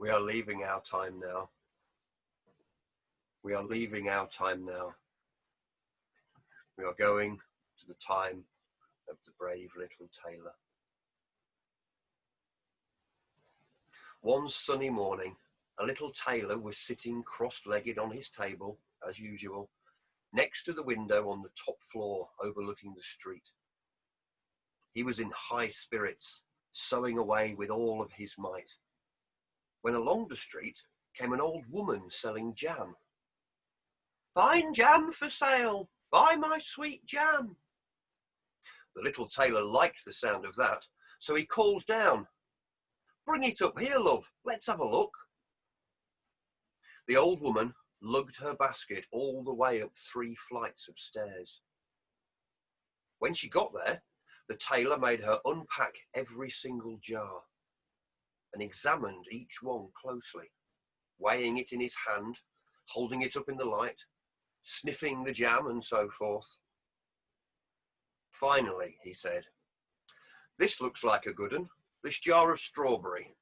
We are leaving our time now. We are leaving our time now. We are going to the time of the brave little tailor. One sunny morning, a little tailor was sitting cross-legged on his table, as usual, next to the window on the top floor overlooking the street. He was in high spirits, sewing away with all of his might, when along the street came an old woman selling jam. "Fine jam for sale, buy my sweet jam." The little tailor liked the sound of that, so he called down, "Bring it up here, love, let's have a look." The old woman lugged her basket all the way up 3 flights of stairs. When she got there, the tailor made her unpack every single jar and examined each one closely, weighing it in his hand, holding it up in the light, sniffing the jam and so forth. Finally, he said, "This looks like a good 'un, this jar of strawberry.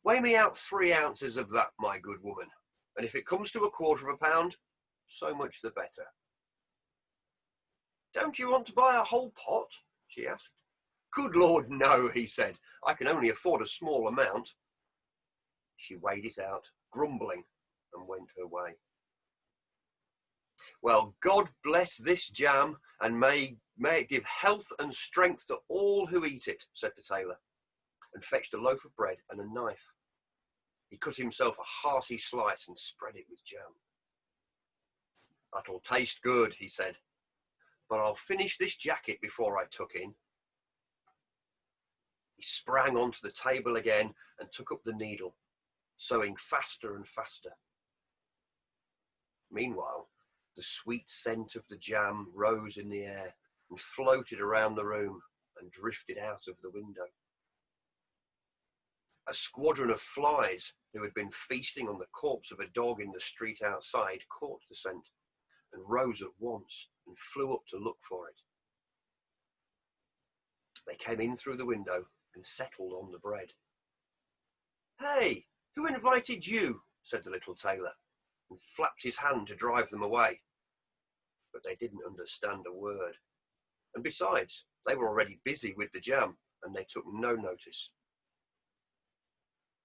Weigh me out 3 ounces of that, my good woman, and if it comes to £1/4 pound, so much the better." "Don't you want to buy a whole pot?" she asked. "Good Lord, no," he said. "I can only afford a small amount." She weighed it out, grumbling, and went her way. "Well, God bless this jam, and may it give health and strength to all who eat it," said the tailor, and fetched a loaf of bread and a knife. He cut himself a hearty slice and spread it with jam. "That'll taste good," he said, "but I'll finish this jacket before I tuck in." He sprang onto the table again and took up the needle, sewing faster and faster. Meanwhile, the sweet scent of the jam rose in the air and floated around the room and drifted out of the window. A squadron of flies who had been feasting on the corpse of a dog in the street outside caught the scent and rose at once and flew up to look for it. They came in through the window and settled on the bread. "Hey, who invited you?" said the little tailor, and flapped his hand to drive them away. But they didn't understand a word. And besides, they were already busy with the jam, and they took no notice.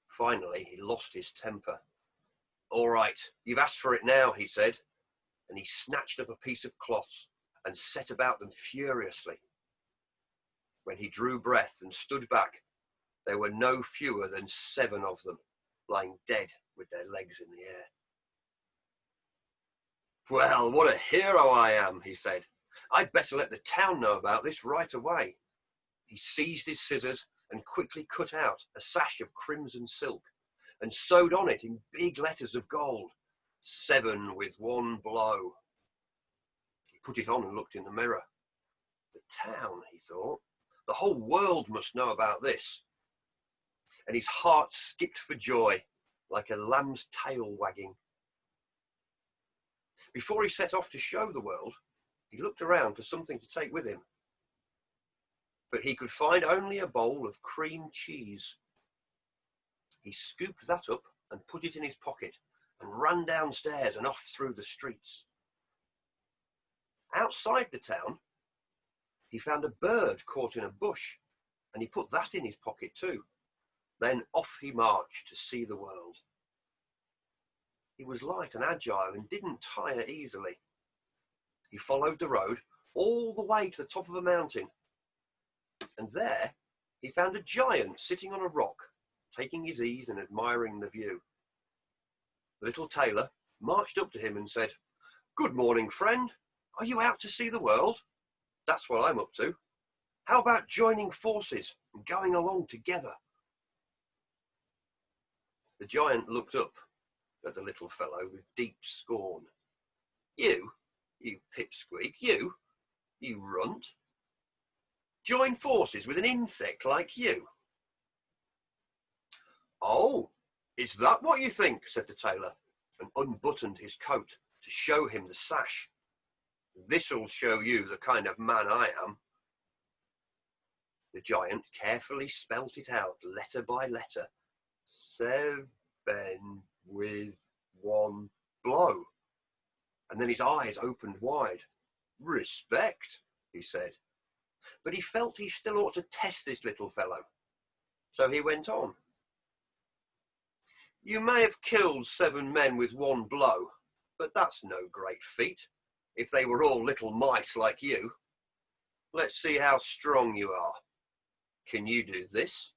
Finally, he lost his temper. "All right, you've asked for it now," he said, and he snatched up a piece of cloth and set about them furiously. When he drew breath and stood back, there were no fewer than 7 of them, lying dead with their legs in the air. "Well, what a hero I am," he said. "I'd better let the town know about this right away." He seized his scissors and quickly cut out a sash of crimson silk and sewed on it in big letters of gold, 7 with 1 blow. He put it on and looked in the mirror. The town, he thought. The whole world must know about this. And his heart skipped for joy, like a lamb's tail wagging. Before he set off to show the world, he looked around for something to take with him. But he could find only a bowl of cream cheese. He scooped that up and put it in his pocket and ran downstairs and off through the streets. Outside the town, he found a bird caught in a bush, and he put that in his pocket too. Then off he marched to see the world. He was light and agile and didn't tire easily. He followed the road all the way to the top of a mountain, and there he found a giant sitting on a rock, taking his ease and admiring the view. The little tailor marched up to him and said, "Good morning, friend. Are you out to see the world? That's what I'm up to. How about joining forces and going along together?" The giant looked up at the little fellow with deep scorn. You pipsqueak, you runt. Join forces with an insect like you?" "Oh, is that what you think?" said the tailor, and unbuttoned his coat to show him the sash. "This'll show you the kind of man I am." The giant carefully spelt it out letter by letter 7 with 1 blow. And then his eyes opened wide. Respect, he said. But he felt he still ought to test this little fellow. So he went on. You may have killed 7 men with 1 blow, but that's no great feat, if they were all little mice like you. Let's see how strong you are. Can you do this?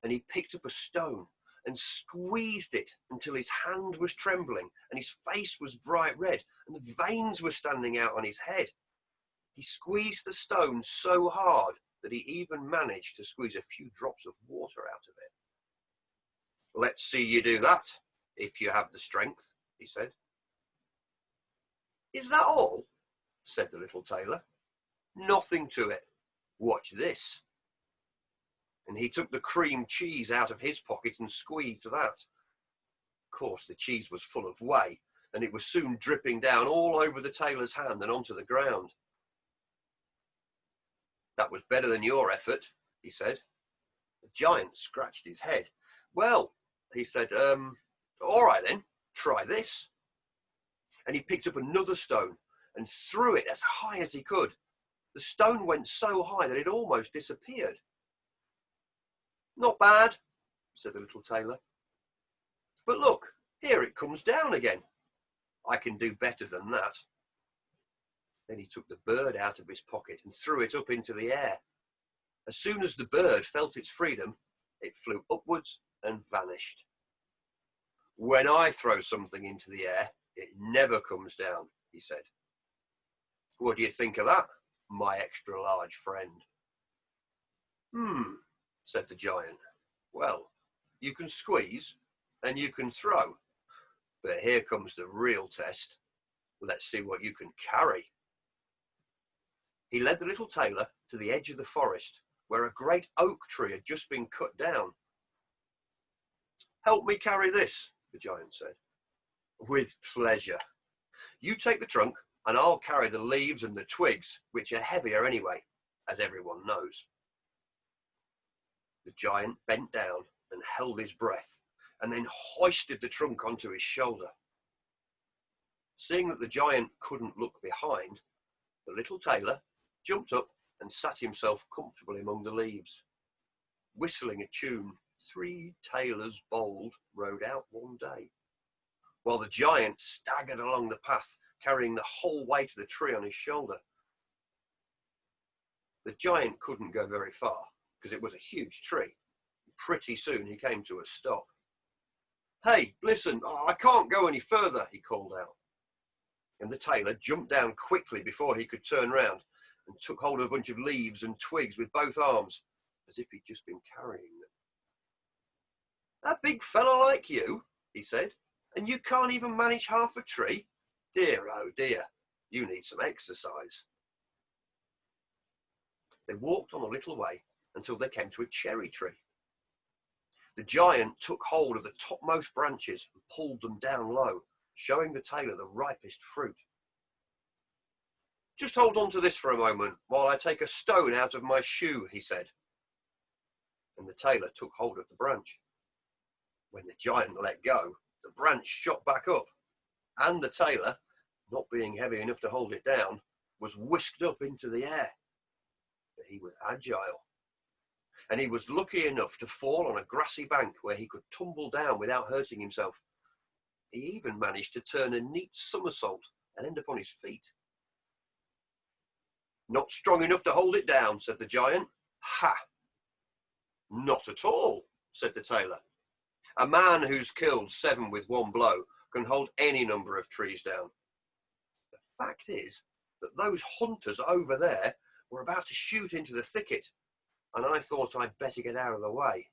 And he picked up a stone and squeezed it until his hand was trembling and his face was bright red and the veins were standing out on his head. He squeezed the stone so hard that he even managed to squeeze a few drops of water out of it. Let's see you do that, if you have the strength, he said. Is that all? Said the little tailor. Nothing to it. Watch this. And he took the cream cheese out of his pocket and squeezed that. Of course, the cheese was full of whey, and it was soon dripping down all over the tailor's hand and onto the ground. That was better than your effort, he said. The giant scratched his head. Well, he said, all right then, try this. And he picked up another stone and threw it as high as he could. The stone went so high that it almost disappeared. Not bad, said the little tailor. But look, here it comes down again. I can do better than that. Then he took the bird out of his pocket and threw it up into the air. As soon as the bird felt its freedom, it flew upwards and vanished. When I throw something into the air, it never comes down, he said. What do you think of that, my extra large friend? Said the giant. Well, you can squeeze and you can throw, but here comes the real test. Let's see what you can carry. He led the little tailor to the edge of the forest, where a great oak tree had just been cut down. Help me carry this, the giant said. With pleasure. You take the trunk and I'll carry the leaves and the twigs, which are heavier anyway, as everyone knows. The giant bent down and held his breath, and then hoisted the trunk onto his shoulder. Seeing that the giant couldn't look behind, the little tailor jumped up and sat himself comfortably among the leaves. Whistling a tune, 3 tailors bold rode out one day, while the giant staggered along the path, carrying the whole weight of the tree on his shoulder. The giant couldn't go very far, because it was a huge tree. Pretty soon he came to a stop. Hey, listen, I can't go any further, he called out. And the tailor jumped down quickly before he could turn round and took hold of a bunch of leaves and twigs with both arms, as if he'd just been carrying them. A big fellow like you, he said, and you can't even manage half a tree? Dear, oh dear, you need some exercise. They walked on a little way until they came to a cherry tree. The giant took hold of the topmost branches and pulled them down low, showing the tailor the ripest fruit. Just hold on to this for a moment while I take a stone out of my shoe, he said. And the tailor took hold of the branch. When the giant let go, the branch shot back up, and the tailor, not being heavy enough to hold it down, was whisked up into the air. But he was agile, and he was lucky enough to fall on a grassy bank where he could tumble down without hurting himself. He even managed to turn a neat somersault and end up on his feet. Not strong enough to hold it down, said the giant. Ha! Not at all, said the tailor. A man who's killed 7 with 1 blow can hold any number of trees down. The fact is that those hunters over there were about to shoot into the thicket, and I thought I'd better get out of the way.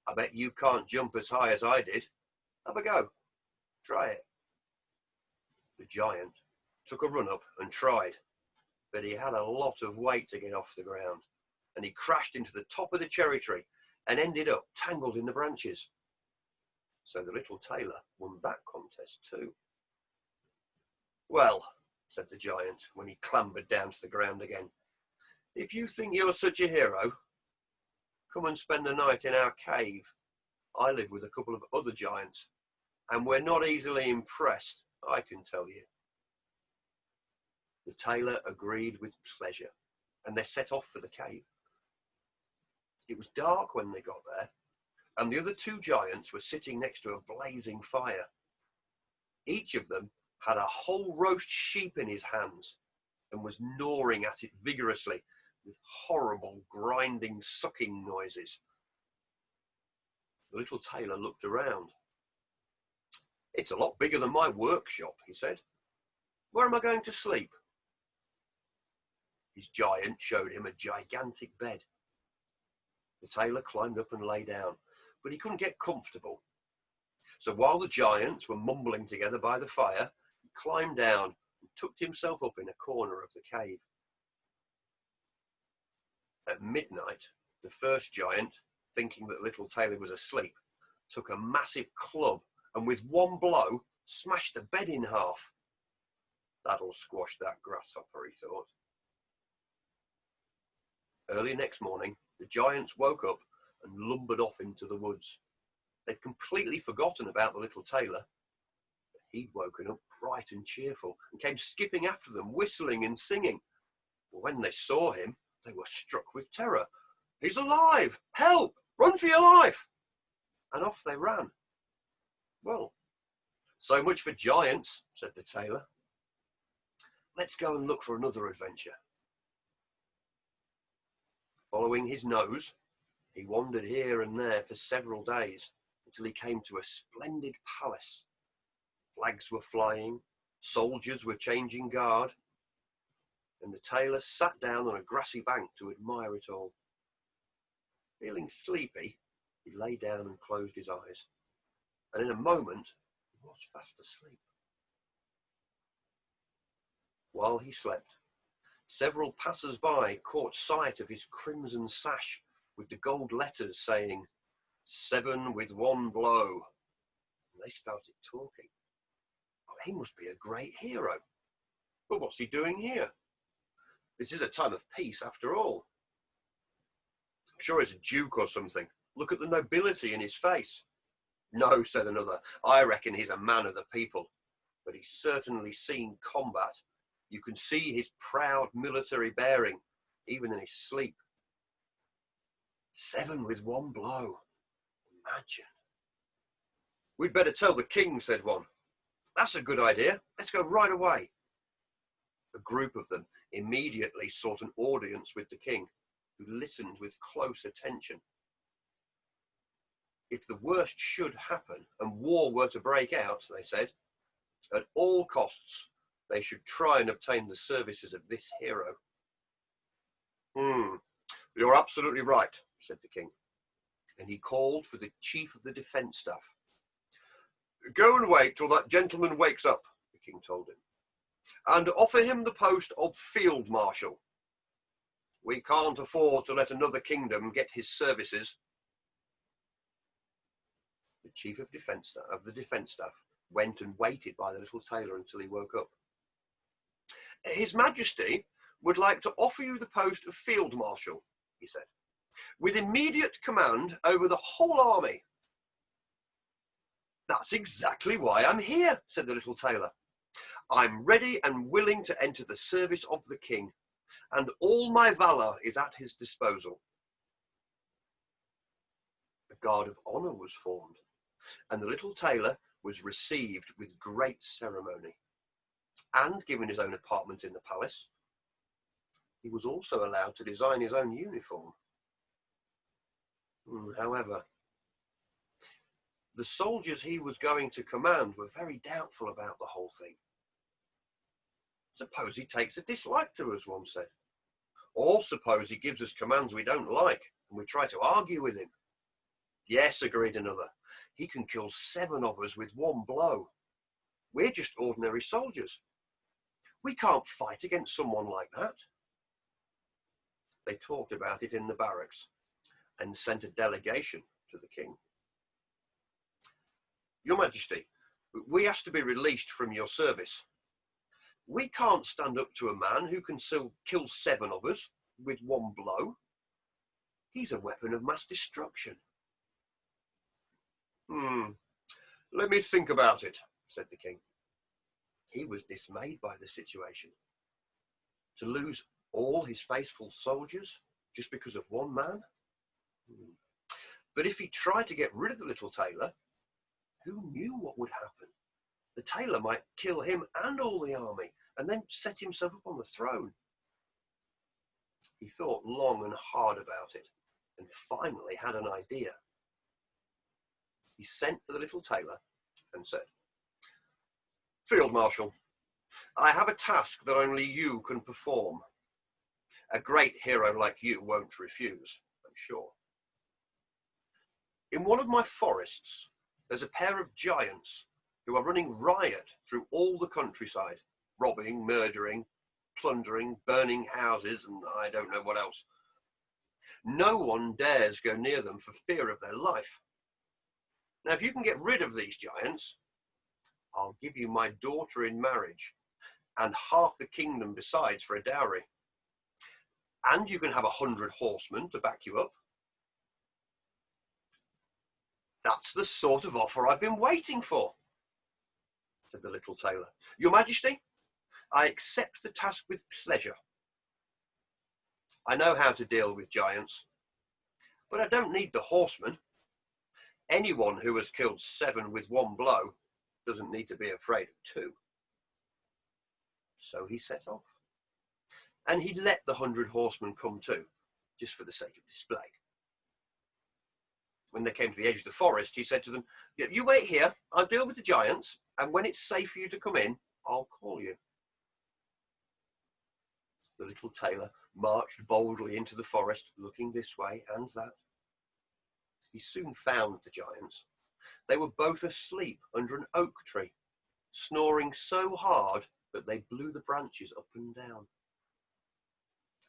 I bet you can't jump as high as I did. Have a go. Try it. The giant took a run up and tried, but he had a lot of weight to get off the ground, and he crashed into the top of the cherry tree and ended up tangled in the branches. So the little tailor won that contest too. Well, said the giant when he clambered down to the ground again, if you think you're such a hero, Come and spend the night in our cave. I live with a couple of other giants, and we're not easily impressed, I can tell you." The tailor agreed with pleasure, and they set off for the cave. It was dark when they got there, and the other two giants were sitting next to a blazing fire. Each of them had a whole roast sheep in his hands and was gnawing at it vigorously with horrible grinding, sucking noises. The little tailor looked around. "It's a lot bigger than my workshop," he said. "Where am I going to sleep?" His giant showed him a gigantic bed. The tailor climbed up and lay down, but he couldn't get comfortable. So while the giants were mumbling together by the fire, he climbed down and tucked himself up in a corner of the cave. At midnight, the first giant, thinking that little Tailor was asleep, took a massive club and with one blow smashed the bed in half. "That'll squash that grasshopper," he thought. Early next morning, the giants woke up and lumbered off into the woods. They'd completely forgotten about the little tailor, but he'd woken up bright and cheerful and came skipping after them, whistling and singing. When they saw him, they were struck with terror. "He's alive! Help! Run for your life!" And off they ran. "Well, so much for giants," said the tailor. "Let's go and look for another adventure." Following his nose, he wandered here and there for several days until he came to a splendid palace. Flags were flying, soldiers were changing guard, and the tailor sat down on a grassy bank to admire it all. Feeling sleepy, he lay down and closed his eyes, and in a moment he was fast asleep. While he slept, several passers-by caught sight of his crimson sash with the gold letters saying, "7 with 1 blow." And they started talking. "Oh, he must be a great hero. But what's he doing here? This is a time of peace after all. I'm sure he's a duke or something. Look at the nobility in his face." "No," said another, "I reckon he's a man of the people, but he's certainly seen combat. You can see his proud military bearing, even in his sleep. 7 with 1 blow. Imagine." "We'd better tell the king," said one. "That's a good idea. Let's go right away." A group of them immediately sought an audience with the king, who listened with close attention. If the worst should happen and war were to break out, they said, at all costs, they should try and obtain the services of this hero. "You're absolutely right," said the king, and he called for the chief of the defence staff. "Go and wait till that gentleman wakes up," the king told him, "and offer him the post of field marshal. We can't afford to let another kingdom get his services." The chief of the defence staff went and waited by the little tailor until he woke up. "His Majesty would like to offer you the post of field marshal," he said, "with immediate command over the whole army." "That's exactly why I'm here," said the little tailor. "I'm ready and willing to enter the service of the king, and all my valour is at his disposal." A guard of honour was formed, and the little tailor was received with great ceremony, and given his own apartment in the palace. He was also allowed to design his own uniform. However, the soldiers he was going to command were very doubtful about the whole thing. "Suppose he takes a dislike to us," one said. "Or suppose he gives us commands we don't like, and we try to argue with him." "Yes," agreed another, "he can kill 7 of us with 1 blow. We're just ordinary soldiers. We can't fight against someone like that." They talked about it in the barracks and sent a delegation to the king. "Your Majesty, we ask to be released from your service. We can't stand up to a man who can still kill 7 of us with 1 blow." He's a weapon of mass destruction. Let me think about it, said the king. He was dismayed by the situation. To lose all his faithful soldiers just because of one man? But if he tried to get rid of the little tailor, who knew what would happen? The tailor might kill him and all the army, and then set himself up on the throne. He thought long and hard about it, and finally had an idea. He sent for the little tailor and said, "Field Marshal, I have a task that only you can perform. A great hero like you won't refuse, I'm sure. In one of my forests, there's a pair of giants who are running riot through all the countryside, robbing, murdering, plundering, burning houses, and I don't know what else. No one dares go near them for fear of their life. Now, if you can get rid of these giants, I'll give you my daughter in marriage and half the kingdom besides for a dowry. And you can have 100 horsemen to back you up." "That's the sort of offer I've been waiting for," said the little tailor. "Your Majesty, I accept the task with pleasure. I know how to deal with giants, but I don't need the horsemen. Anyone who has killed 7 with one blow doesn't need to be afraid of 2. So he set off, and he let the 100 horsemen come too, just for the sake of display. When they came to the edge of the forest, he said to them, "You wait here, I'll deal with the giants, and when it's safe for you to come in, I'll call you." The little tailor marched boldly into the forest, looking this way and that. He soon found the giants. They were both asleep under an oak tree, snoring so hard that they blew the branches up and down.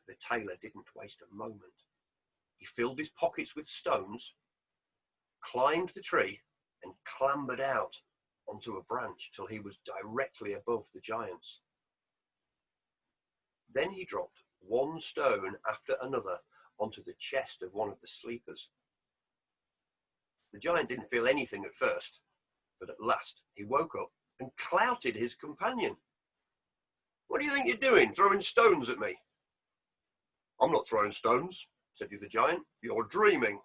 The tailor didn't waste a moment. He filled his pockets with stones, climbed the tree, and clambered out onto a branch till he was directly above the giants. Then he dropped one stone after another onto the chest of one of the sleepers. The giant didn't feel anything at first, but at last he woke up and clouted his companion. "What do you think you're doing, throwing stones at me?" "I'm not throwing stones," said the other giant. "You're dreaming."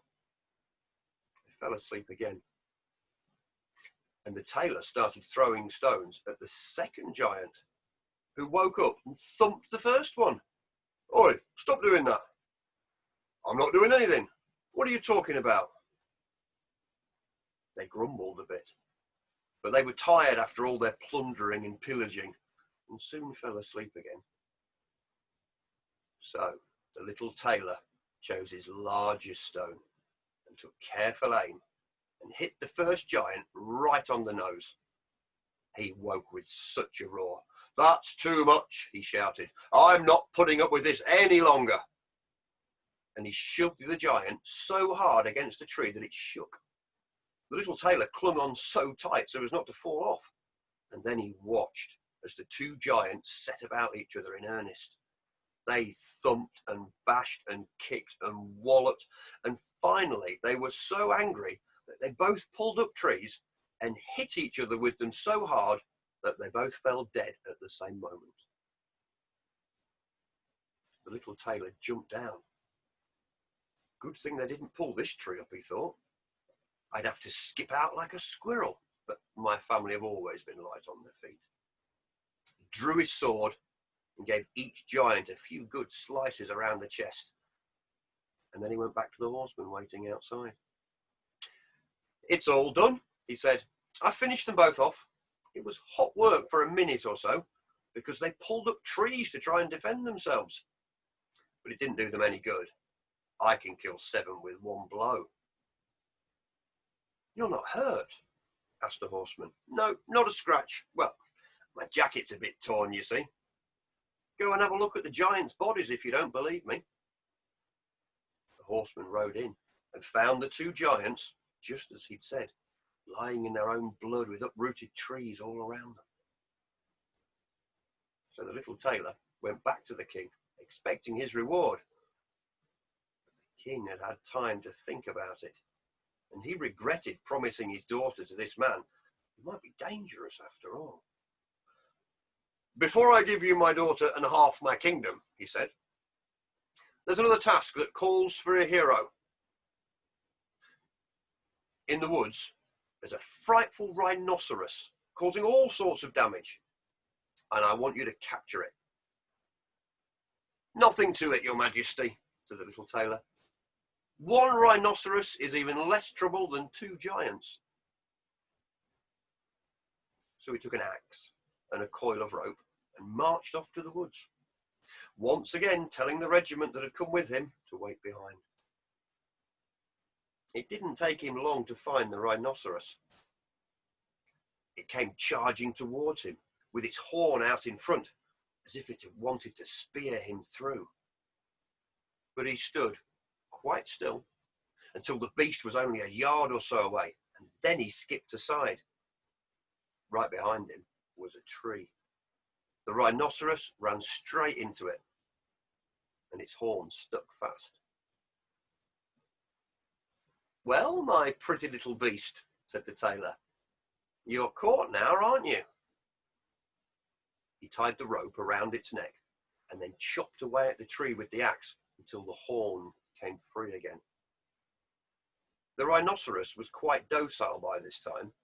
They fell asleep again. And the tailor started throwing stones at the second giant, who woke up and thumped the first one. "Oi, stop doing that." "I'm not doing anything. What are you talking about?" They grumbled a bit, but they were tired after all their plundering and pillaging, and soon fell asleep again. So the little tailor chose his largest stone and took careful aim and hit the first giant right on the nose. He woke with such a roar. "That's too much," he shouted. "I'm not putting up with this any longer." And he shoved the giant so hard against the tree that it shook. The little tailor clung on so tight so as not to fall off, and then he watched as the 2 giants set about each other in earnest. They thumped and bashed and kicked and walloped, and finally they were so angry that they both pulled up trees and hit each other with them so hard that they both fell dead at the same moment. The little tailor jumped down. Good thing they didn't pull this tree up, he thought. I'd have to skip out like a squirrel, but my family have always been light on their feet. He drew his sword and gave each giant a few good slices around the chest. And then he went back to the horsemen waiting outside. "It's all done," he said. "I finished them both off. It was hot work for a minute or so, because they pulled up trees to try and defend themselves. But it didn't do them any good. I can kill 7 with one blow." "You're not hurt?" asked the horseman. "No, not a scratch. Well, my jacket's a bit torn, you see. Go and have a look at the giants' bodies if you don't believe me." The horseman rode in and found the 2 giants, just as he'd said, lying in their own blood with uprooted trees all around them. So the little tailor went back to the king, expecting his reward. But the king had had time to think about it, and he regretted promising his daughter to this man, who might be dangerous after all. "Before I give you my daughter and half my kingdom," he said, "there's another task that calls for a hero. In the woods, there's a frightful rhinoceros causing all sorts of damage, and I want you to capture it." "Nothing to it, your majesty," said the little tailor. "One rhinoceros is even less trouble than two giants." So he took an axe and a coil of rope and marched off to the woods, once again telling the regiment that had come with him to wait behind. It didn't take him long to find the rhinoceros. It came charging towards him, with its horn out in front, as if it had wanted to spear him through. But he stood quite still until the beast was only a yard or so away, and then he skipped aside. Right behind him was a tree. The rhinoceros ran straight into it, and its horn stuck fast. "Well, my pretty little beast," said the tailor, "you're caught now, aren't you?" He tied the rope around its neck and then chopped away at the tree with the axe until the horn came free again. The rhinoceros was quite docile by this time,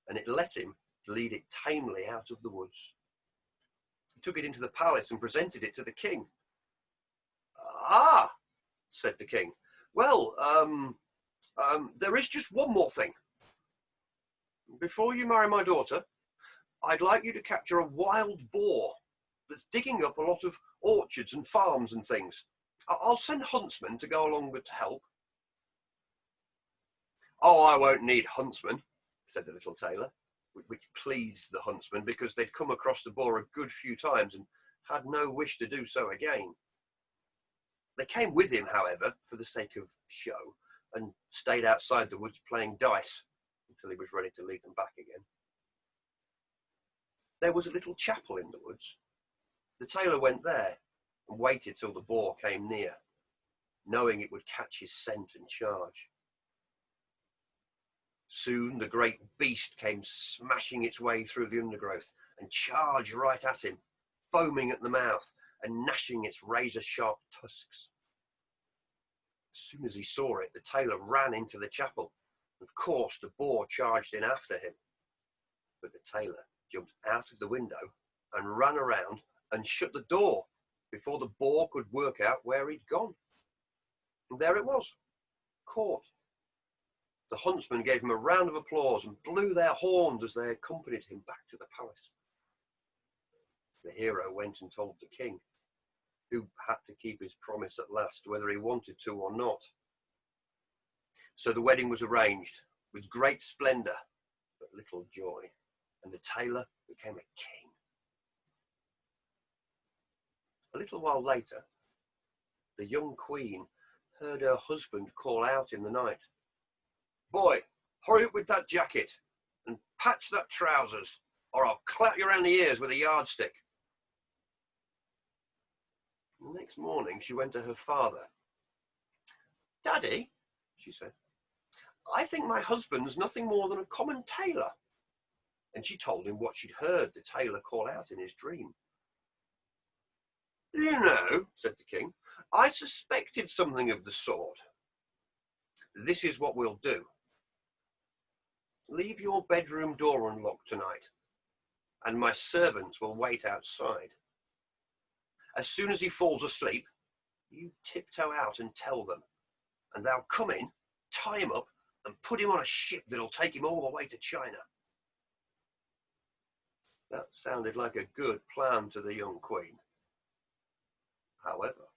and it let him lead it tamely out of the woods. He took it into the palace and presented it to the king. "Ah," said the king. "Well, there is just one more thing. Before you marry my daughter, I'd like you to capture a wild boar that's digging up a lot of orchards and farms and things. I'll send huntsmen to go along with to help." "Oh, I won't need huntsmen," said the little tailor, which pleased the huntsmen because they'd come across the boar a good few times and had no wish to do so again. They came with him, however, for the sake of show, and stayed outside the woods playing dice until he was ready to lead them back again. There was a little chapel in the woods. The tailor went there and waited till the boar came near, knowing it would catch his scent and charge. Soon the great beast came smashing its way through the undergrowth and charged right at him, foaming at the mouth and gnashing its razor-sharp tusks. As soon as he saw it, the tailor ran into the chapel. Of course, the boar charged in after him, but the tailor jumped out of the window and ran around and shut the door before the boar could work out where he'd gone. And there it was, caught. The huntsmen gave him a round of applause and blew their horns as they accompanied him back to the palace. The hero went and told the king, who had to keep his promise at last, whether he wanted to or not. So the wedding was arranged with great splendour, but little joy, and the tailor became a king. A little while later, the young queen heard her husband call out in the night, "Boy, hurry up with that jacket and patch that trousers, or I'll clap you around the ears with a yardstick." The next morning she went to her father. "Daddy," she said, "I think my husband's nothing more than a common tailor." And she told him what she'd heard the tailor call out in his dream. "You know," said the king, "I suspected something of the sort. This is what we'll do. Leave your bedroom door unlocked tonight, and my servants will wait outside. As soon as he falls asleep, you tiptoe out and tell them, and they'll come in, tie him up, and put him on a ship that'll take him all the way to China." That sounded like a good plan to the young queen. However,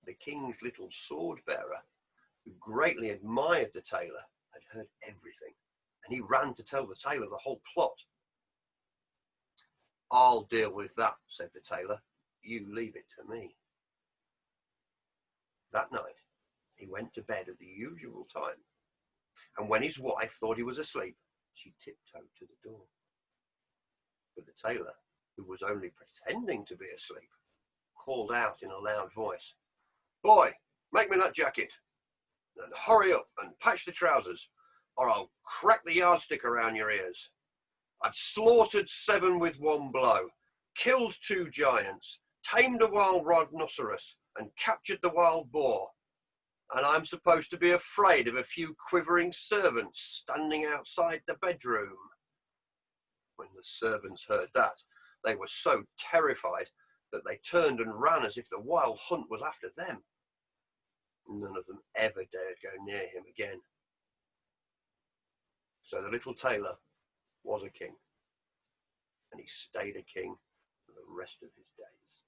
the king's little sword bearer, who greatly admired the tailor, had heard everything, and he ran to tell the tailor the whole plot. "I'll deal with that," said the tailor. "You leave it to me." That night, he went to bed at the usual time, and when his wife thought he was asleep, she tiptoed to the door. But the tailor, who was only pretending to be asleep, called out in a loud voice, "Boy, make me that jacket, and hurry up and patch the trousers, or I'll crack the yardstick around your ears. I've slaughtered 7 with one blow, killed 2 giants, tamed a wild rhinoceros, and captured the wild boar. And I'm supposed to be afraid of a few quivering servants standing outside the bedroom. When the servants heard that, they were so terrified that they turned and ran as if the wild hunt was after them. None of them ever dared go near him again. So the little tailor was a king, and he stayed a king for the rest of his days.